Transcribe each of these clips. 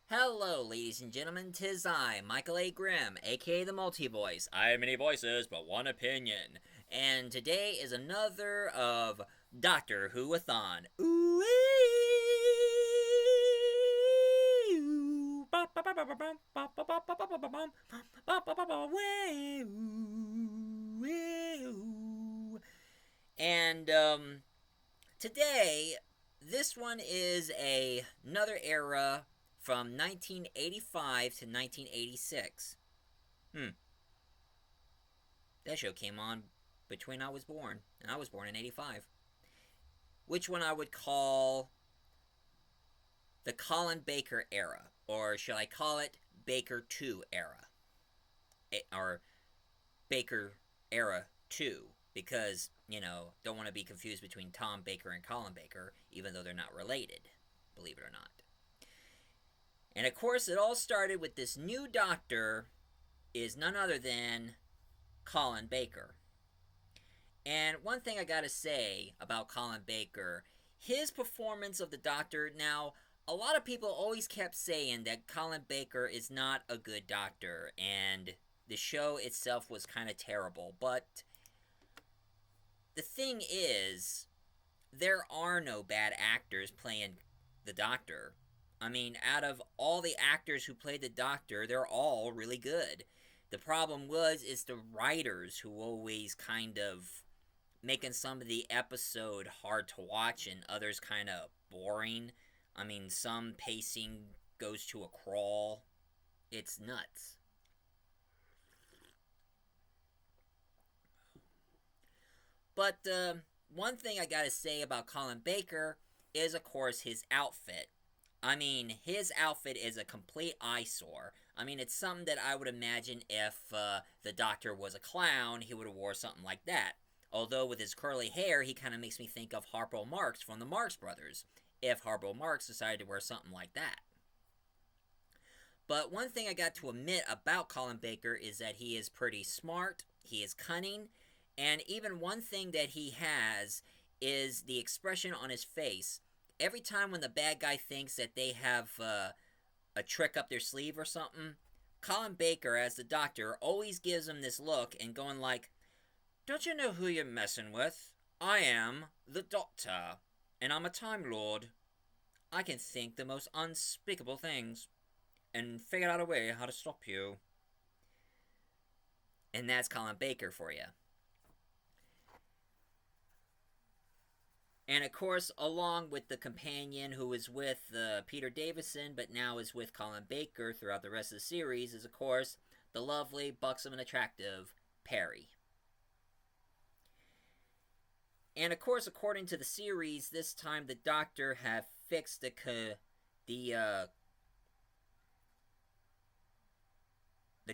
Hello, ladies and gentlemen, 'tis I, Michael A. Grimm, aka the Multi-Voice. I have many voices, but one opinion. And today is another of Doctor Who-Athon. Ooh, and today, this one is another era from 1985 to 1986. Hmm, that show came on between I was born, and I was born in 85. Which one I would call the Colin Baker era, or should I call it Baker 2 era? Or Baker era 2, because, don't want to be confused between Tom Baker and Colin Baker, even though they're not related, believe it or not. And of course, it all started with this new doctor is none other than Colin Baker. And one thing I gotta say about Colin Baker, his performance of the Doctor, now, a lot of people always kept saying that Colin Baker is not a good doctor, and the show itself was kind of terrible. But the thing is, there are no bad actors playing the Doctor. I mean, out of all the actors who played the Doctor, they're all really good. The problem is the writers who always kind of making some of the episode hard to watch and others kind of boring. I mean, some pacing goes to a crawl. It's nuts. But one thing I gotta say about Colin Baker is, of course, his outfit. I mean, his outfit is a complete eyesore. I mean, it's something that I would imagine if the Doctor was a clown, he would have wore something like that. Although with his curly hair, he kind of makes me think of Harpo Marx from the Marx Brothers, if Harpo Marx decided to wear something like that. But one thing I got to admit about Colin Baker is that he is pretty smart, he is cunning, and even one thing that he has is the expression on his face. Every time when the bad guy thinks that they have a trick up their sleeve or something, Colin Baker, as the Doctor, always gives him this look and going like, "Don't you know who you're messing with? I am the Doctor, and I'm a Time Lord. I can think the most unspeakable things, and figure out a way how to stop you." And that's Colin Baker for you. And of course, along with the companion who is with Peter Davison, but now is with Colin Baker throughout the rest of the series, is of course the lovely, buxom, and attractive Perry. And of course, according to the series, this time the Doctor have fixed the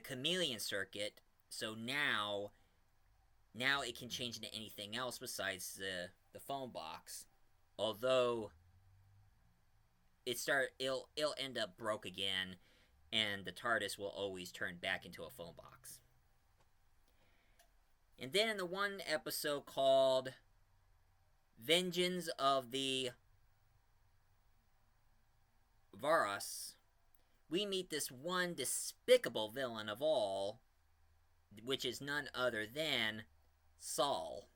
chameleon circuit, so now it can change into anything else besides the phone box. Although it'll end up broke again, and the TARDIS will always turn back into a phone box. And then in the one episode called Vengeance of the Varas, we meet this one despicable villain of all, which is none other than Saul,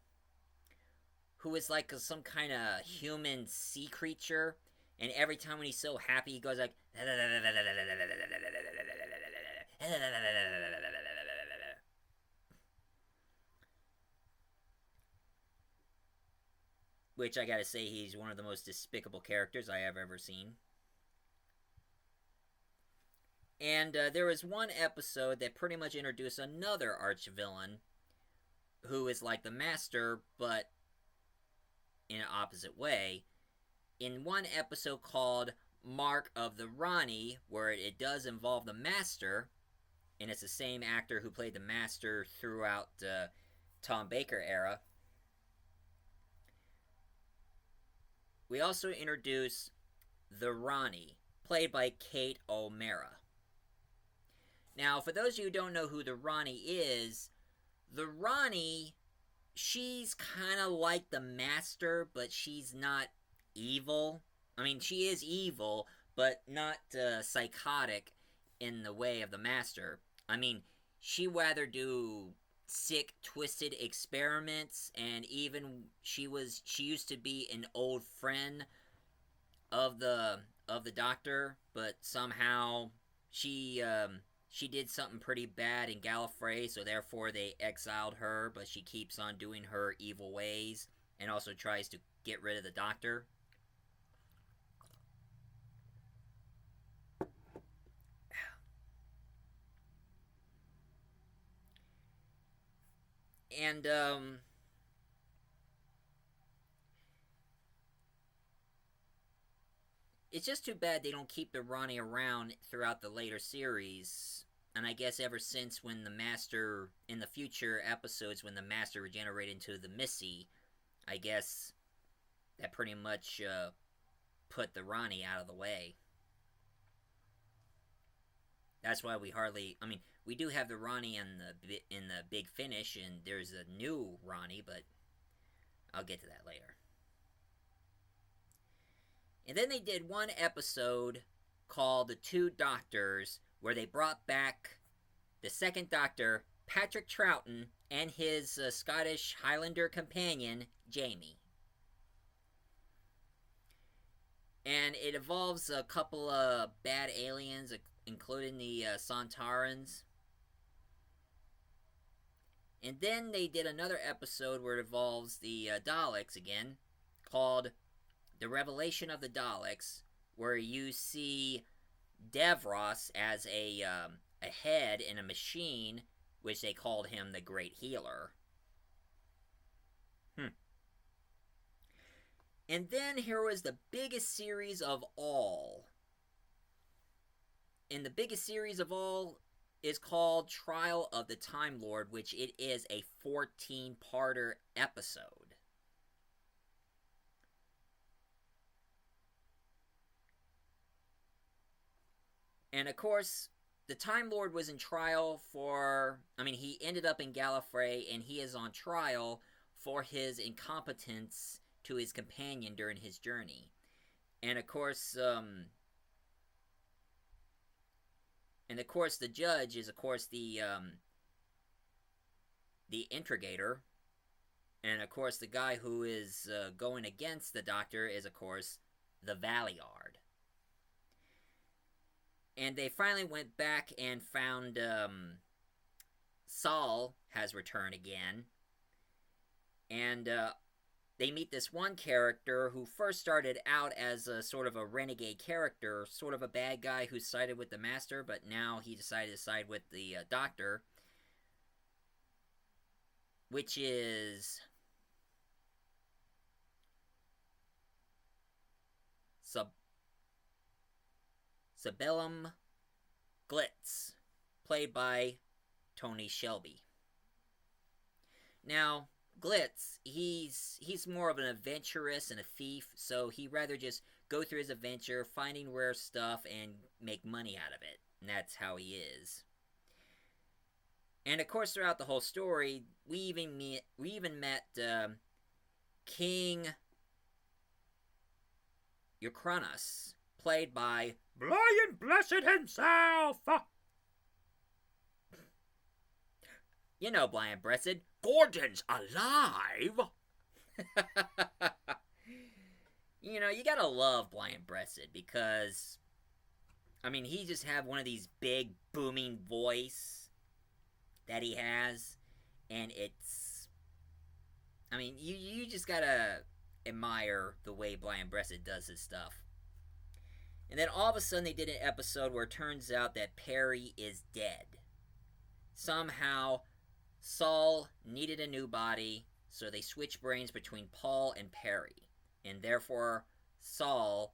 who is like some kind of human sea creature, and every time when he's so happy, he goes like, which I gotta say, he's one of the most despicable characters I have ever seen. And there was one episode that pretty much introduced another arch-villain, who is like the Master, but in an opposite way. In one episode called Mark of the Rani, where it does involve the Master, and it's the same actor who played the Master throughout the Tom Baker era, we also introduce the Rani, played by Kate O'Mara. Now, for those of you who don't know who the Rani is, the Rani, she's kind of like the Master, but she's not evil. I mean, she is evil, but not psychotic in the way of the Master. I mean, she rather do sick, twisted experiments, and even she used to be an old friend of the Doctor, but somehow she did something pretty bad in Gallifrey, so therefore they exiled her. But she keeps on doing her evil ways, and also tries to get rid of the Doctor. And it's just too bad they don't keep the Ronnie around throughout the later series. And I guess ever since when the Master, in the future episodes, when the Master regenerated into the Missy, I guess that pretty much put the Ronnie out of the way. That's why we hardly. I mean, we do have the Ronnie in the Big Finish, and there's a new Ronnie, but I'll get to that later. And then they did one episode called The Two Doctors, where they brought back the second Doctor, Patrick Troughton, and his Scottish Highlander companion, Jamie. And it involves a couple of bad aliens, including the Sontarans. And then they did another episode where it involves the Daleks again, called The Revelation of the Daleks, where you see Davros as a head in a machine, which they called him the Great Healer. And then here was the biggest series of all. And the biggest series of all is called Trial of the Time Lord, which it is a 14-parter episode. And of course, the Time Lord was in trial for... I mean, he ended up in Gallifrey, and he is on trial for his incompetence to his companion during his journey. And of course, the judge is, of course, the intrigator. And of course, the guy who is going against the Doctor is, of course, the Valeyard. And they finally went back and found Saul has returned again. And they meet this one character who first started out as a sort of a renegade character, sort of a bad guy who sided with the Master, but now he decided to side with the Doctor, which is Sabellum Glitz, played by Tony Shelby. Now, Glitz, he's more of an adventurous and a thief, so he'd rather just go through his adventure, finding rare stuff, and make money out of it. And that's how he is. And of course, throughout the whole story, we even met King Euchronos, played by Brian Blessed himself! You know Brian Blessed. Gordon's alive! You know, you gotta love Brian Blessed because, I mean, he just have one of these big, booming voice that he has, and it's, I mean, you just gotta admire the way Brian Blessed does his stuff. And then all of a sudden they did an episode where it turns out that Perry is dead. Somehow, Saul needed a new body, so they switched brains between Paul and Perry. And therefore, Saul's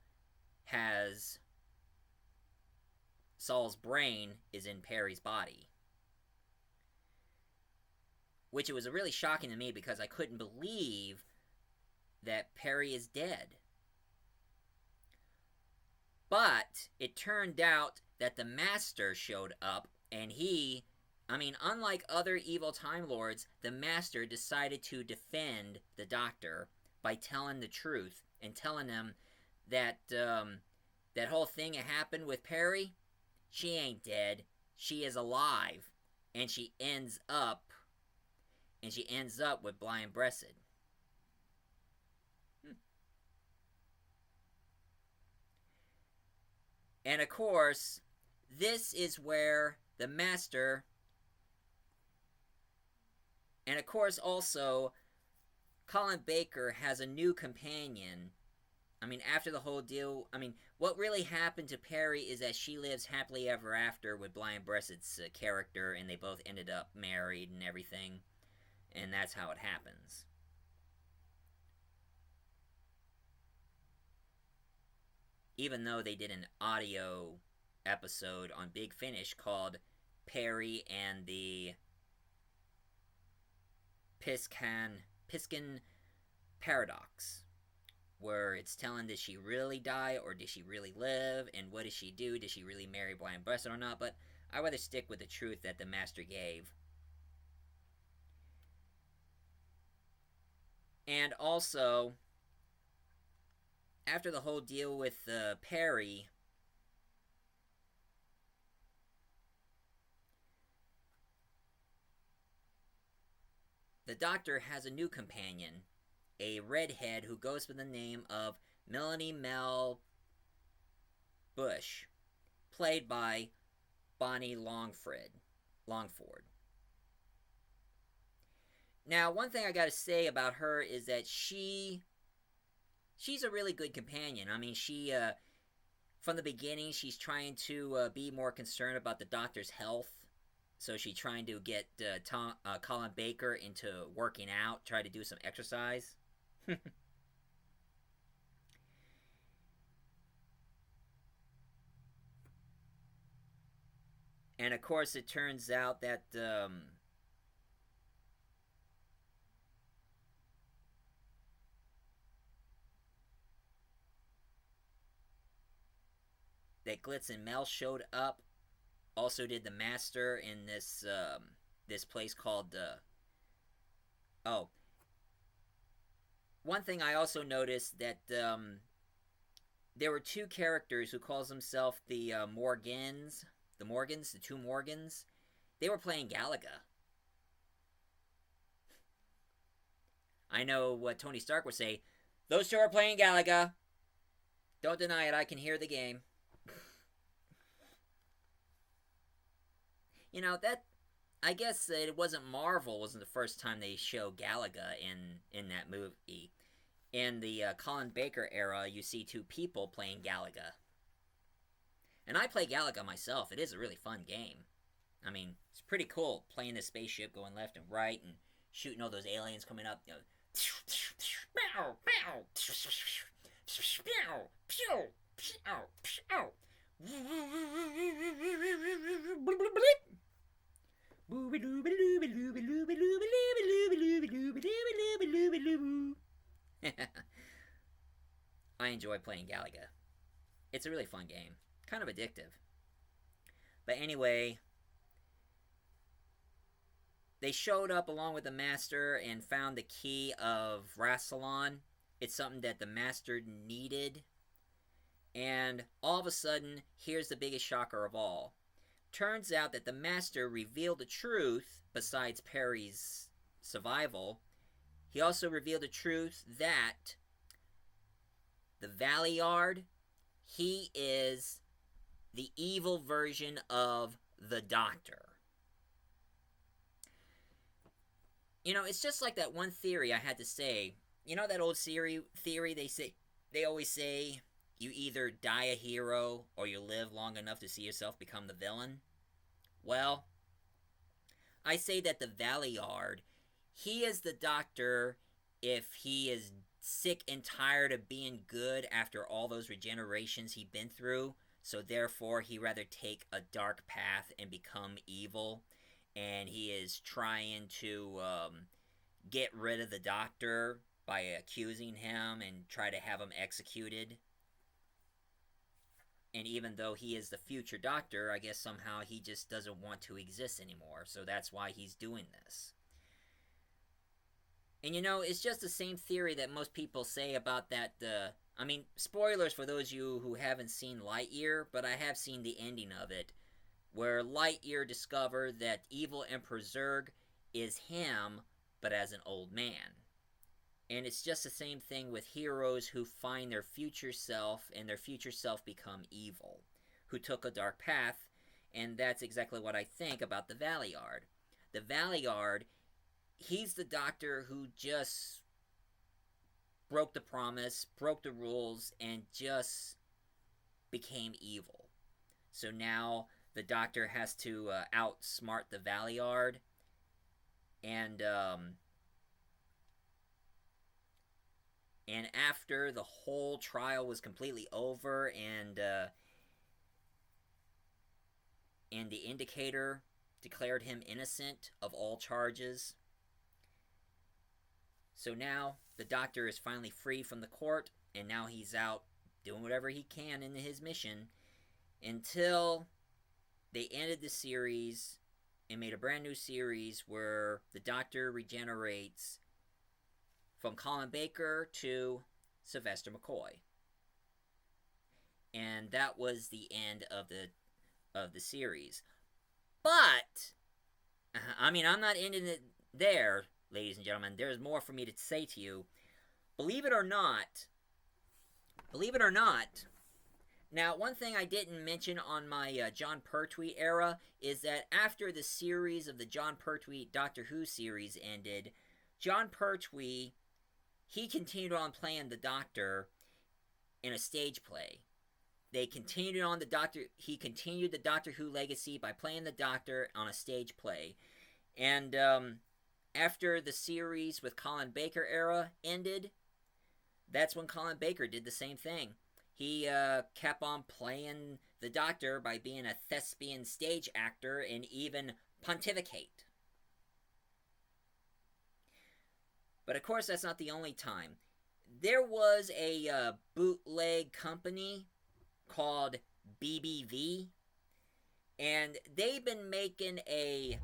brain is in Perry's body. Which it was really shocking to me because I couldn't believe that Perry is dead. But it turned out that the Master showed up, and unlike other evil Time Lords, the Master decided to defend the Doctor by telling the truth and telling him that That whole thing that happened with Perry, she ain't dead. She is alive. And she ends up with blind breasted. And of course, this is where the Master, and of course also, Colin Baker has a new companion. I mean, after the whole deal, I mean, what really happened to Perry is that she lives happily ever after with Blind Breasted's character, and they both ended up married and everything, and that's how it happens. Even though they did an audio episode on Big Finish called Perry and the Piskin Paradox, where it's telling, did she really die or did she really live, and what does she do? Did she really marry Blind Breasted or not? But I'd rather stick with the truth that the Master gave. And also, after the whole deal with Perry, the Doctor has a new companion, a redhead who goes by the name of Melanie Mel Bush, played by Bonnie Longford. Now, one thing I gotta say about her is that she's a really good companion. I mean, from the beginning, she's trying to be more concerned about the Doctor's health. So she's trying to get Colin Baker into working out, try to do some exercise. And of course, it turns out that that Glitz and Mel showed up. Also, did the Master in this place called oh. One thing I also noticed that there were two characters who calls themselves the Morgans, the two Morgans. They were playing Galaga. I know what Tony Stark would say. Those two are playing Galaga. Don't deny it. I can hear the game. You know, that, I guess it wasn't Marvel wasn't the first time they showed Galaga in that movie. In the Colin Baker era, you see two people playing Galaga. And I play Galaga myself. It is a really fun game. I mean, it's pretty cool playing the spaceship, going left and right, and shooting all those aliens coming up. You know, I enjoy playing Galaga. It's a really fun game. Kind of addictive. But anyway, they showed up along with the Master and found the key of Rassilon. It's something that the Master needed. And all of a sudden, here's the biggest shocker of all. Turns out that the Master revealed the truth, besides Perry's survival. He also revealed the truth that the Valeyard, he is the evil version of the Doctor. You know, it's just like that one theory I had to say. You know that old theory they always say you either die a hero or you live long enough to see yourself become the villain? Well, I say that the Valeyard, he is the Doctor if he is sick and tired of being good after all those regenerations he'd been through, so therefore he rather take a dark path and become evil, and he is trying to get rid of the Doctor by accusing him and try to have him executed. And even though he is the future Doctor, I guess somehow he just doesn't want to exist anymore, so that's why he's doing this. And it's just the same theory that most people say about that. I mean, spoilers for those of you who haven't seen Lightyear, but I have seen the ending of it, where Lightyear discovered that evil Emperor Zurg is him, but as an old man. And it's just the same thing with heroes who find their future self, and their future self become evil, who took a dark path, and that's exactly what I think about the Valeyard. The Valeyard, he's the Doctor who just broke the promise, broke the rules, and just became evil. So now the Doctor has to outsmart the Valeyard, and after the whole trial was completely over, and the Indicator declared him innocent of all charges. So now the Doctor is finally free from the court, and now he's out doing whatever he can in his mission until they ended the series and made a brand new series where the Doctor regenerates from Colin Baker to Sylvester McCoy. And that was the end of the series. But I mean, I'm not ending it there, ladies and gentlemen. There's more for me to say to you. Believe it or not, now, one thing I didn't mention on my Jon Pertwee era is that after the series of the Jon Pertwee Doctor Who series ended, Jon Pertwee, he continued on playing the Doctor in a stage play. They continued on he continued the Doctor Who legacy by playing the Doctor on a stage play. And after the series with Colin Baker era ended, that's when Colin Baker did the same thing. He kept on playing the Doctor by being a thespian stage actor and even pontificate. But of course, that's not the only time. There was a bootleg company called BBV, and they've been making a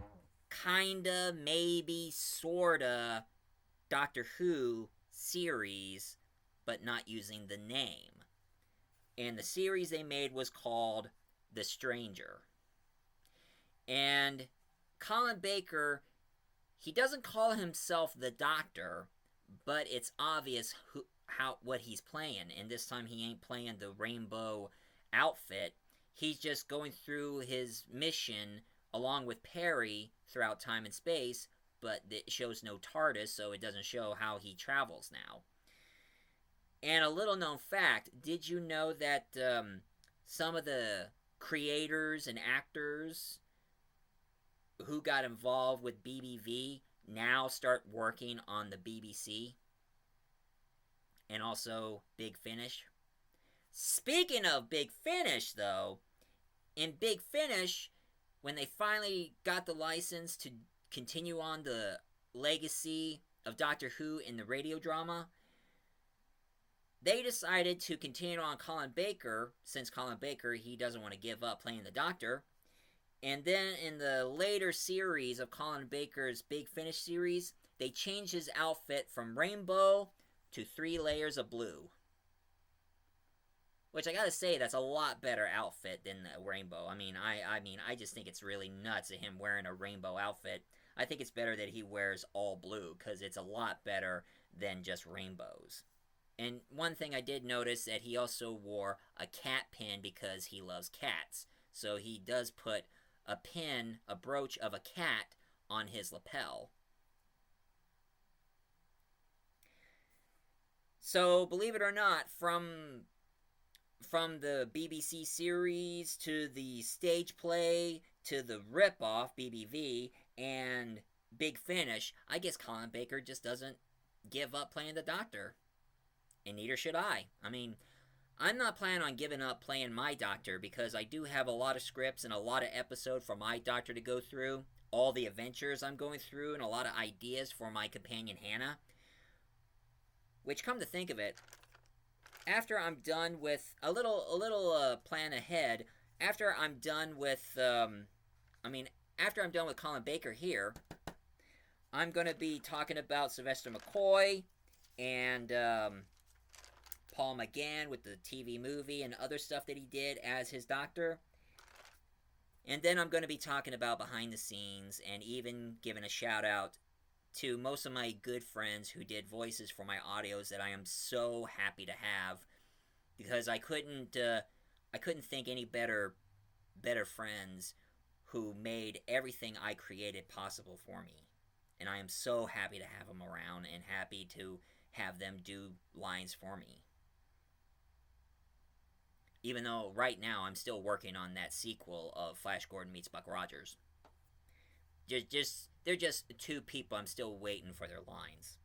kinda, maybe, sorta Doctor Who series, but not using the name. And the series they made was called The Stranger. And Colin Baker, he doesn't call himself the Doctor, but it's obvious what he's playing. And this time he ain't playing the rainbow outfit. He's just going through his mission along with Perry throughout time and space, but it shows no TARDIS, so it doesn't show how he travels now. And a little known fact, did you know that some of the creators and actors who got involved with BBV now start working on the BBC? And also Big Finish? Speaking of Big Finish, though, in Big Finish, when they finally got the license to continue on the legacy of Doctor Who in the radio drama, they decided to continue on Colin Baker, since Colin Baker, he doesn't want to give up playing the Doctor. And then in the later series of Colin Baker's Big Finish series, they changed his outfit from rainbow to 3 layers of blue. Which I gotta say, that's a lot better outfit than the rainbow. I mean, I just think it's really nuts of him wearing a rainbow outfit. I think it's better that he wears all blue, because it's a lot better than just rainbows. And one thing I did notice that he also wore a cat pin because he loves cats. So he does put a pin, a brooch of a cat on his lapel. So, believe it or not, from the BBC series to the stage play to the ripoff BBV and Big Finish, I guess Colin Baker just doesn't give up playing the Doctor. And neither should I. I mean, I'm not planning on giving up playing my Doctor because I do have a lot of scripts and a lot of episodes for my Doctor to go through, all the adventures I'm going through, and a lot of ideas for my companion Hannah. Which, come to think of it, after I'm done with a little plan ahead, after I'm done with after I'm done with Colin Baker here, I'm going to be talking about Sylvester McCoy and Paul McGann with the TV movie and other stuff that he did as his doctor. And then I'm going to be talking about behind the scenes and even giving a shout out to most of my good friends who did voices for my audios that I am so happy to have, because I couldn't think any better friends who made everything I created possible for me. And I am so happy to have them around and happy to have them do lines for me. Even though right now I'm still working on that sequel of Flash Gordon meets Buck Rogers. They're just two people I'm still waiting for their lines.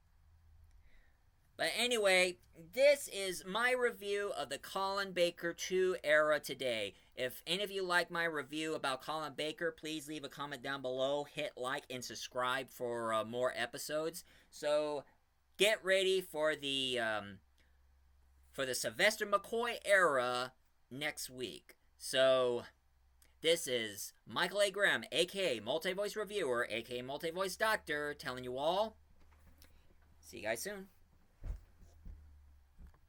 But anyway, this is my review of the Colin Baker 2 era today. If any of you like my review about Colin Baker, please leave a comment down below, hit like, and subscribe for more episodes. So get ready for the Sylvester McCoy era next week. So this is Michael A. Graham, aka Multi-Voice Reviewer, aka Multi-Voice Doctor, telling you all, see you guys soon.